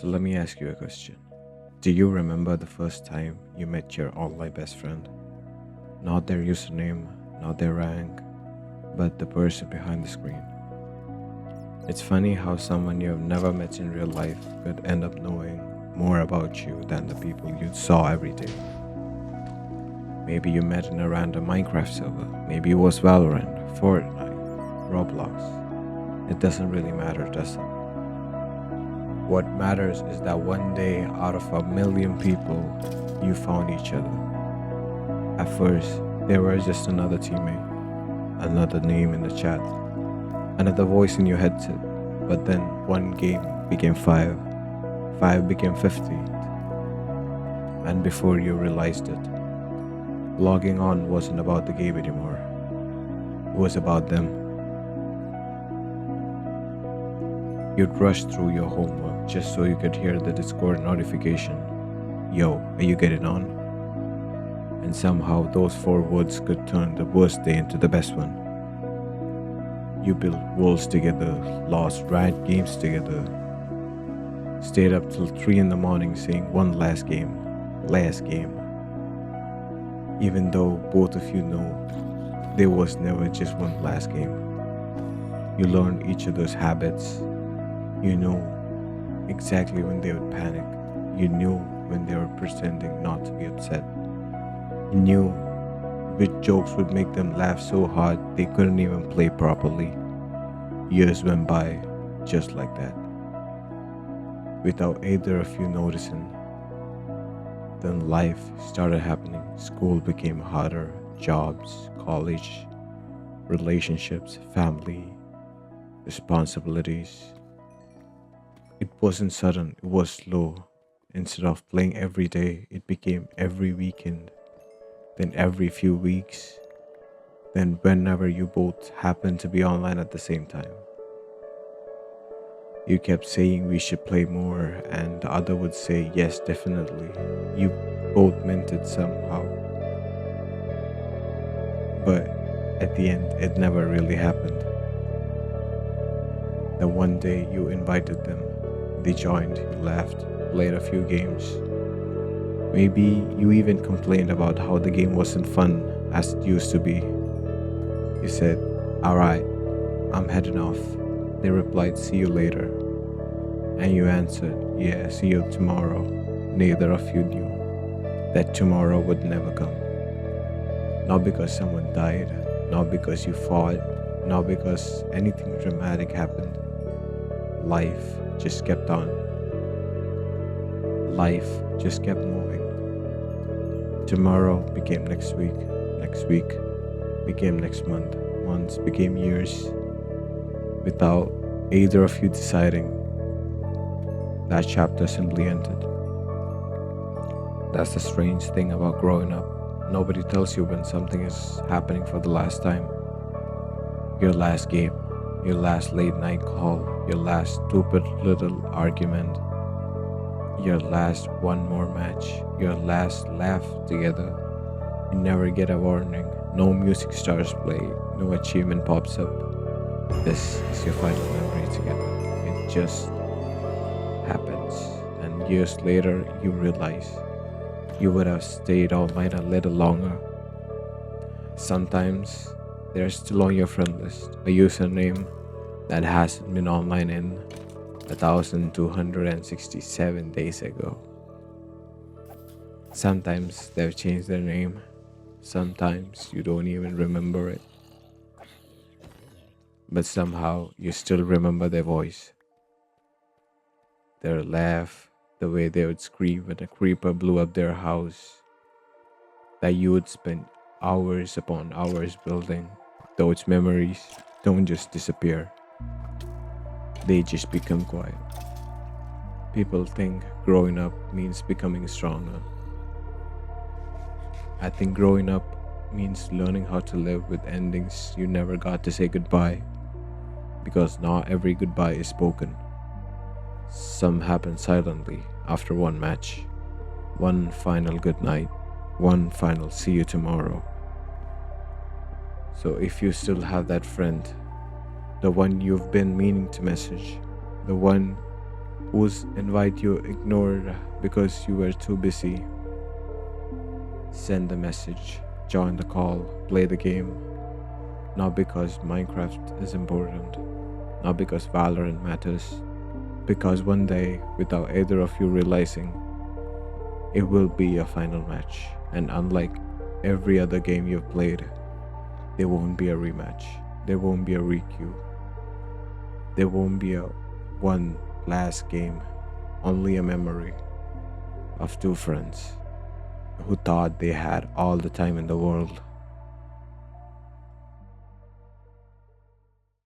So let me ask you a question. Do you remember the first time you met your online best friend? Not their username, not their rank, but the person behind the screen. It's funny how someone you have never met in real life could end up knowing more about you than the people you saw every day. Maybe you met in a random Minecraft server, maybe it was Valorant, Fortnite, Roblox. It doesn't really matter, does it? What matters is that one day out of a million people, you found each other. At first, they were just another teammate, another name in the chat, another voice in your headset. But then one game became five, five became 50, and before you realized it, logging on wasn't about the game anymore. It was about them. You'd rush through your homework just so you could hear the Discord notification. Yo, are you getting on? And somehow those four words could turn the worst day into the best one. You built worlds together, lost ranked games together, stayed up till 3 in the morning saying one last game, last game. Even though both of you know there was never just one last game. You learned each other's habits. You know exactly when they would panic. You knew when they were pretending not to be upset. You knew which jokes would make them laugh so hard they couldn't even play properly. Years went by just like that, without either of you noticing. Then life started happening. School became harder, jobs, college, relationships, family, responsibilities. It wasn't sudden, it was slow. Instead of playing every day, it became every weekend, then every few weeks, then whenever you both happened to be online at the same time. You kept saying we should play more, and the other would say yes, definitely. You both meant it somehow. But at the end, it never really happened. The one day you invited them, they joined, you laughed, played a few games. Maybe you even complained about how the game wasn't fun as it used to be. You said, "Alright, I'm heading off." They replied, "See you later." And you answered, "Yeah, see you tomorrow." Neither of you knew that tomorrow would never come. Not because someone died, not because you fought, not because anything dramatic happened. Life just kept on. Life just kept moving. Tomorrow became next week became next month, months became years, without either of you deciding. That chapter simply ended. That's the strange thing about growing up. Nobody tells you when something is happening for the last time. Your last game, your last late night call, your last stupid little argument, your last one more match, your last laugh together. You never get a warning, no music starts playing, no achievement pops up. This is your final memory together. It just happens, and years later you realize you would have stayed online a little longer. Sometimes they're still on your friend list, a username that hasn't been online in 1,267 days ago. Sometimes they've changed their name, sometimes you don't even remember it, but somehow you still remember their voice, their laugh, the way they would scream when a creeper blew up their house, that you would spend hours upon hours building. Those memories don't just disappear, they just become quiet. People think growing up means becoming stronger. I think growing up means learning how to live with endings you never got to say goodbye, because not every goodbye is spoken. Some happen silently after one match, one final good night, one final see you tomorrow. So if you still have that friend, the one you've been meaning to message, the one whose invite you ignored because you were too busy. Send the message, join the call, play the game, not because Minecraft is important, not because Valorant matters, because one day, without either of you realizing, it will be a final match, and unlike every other game you've played, there won't be a rematch, there won't be a requeue, there won't be a one last game, only a memory of two friends who thought they had all the time in the world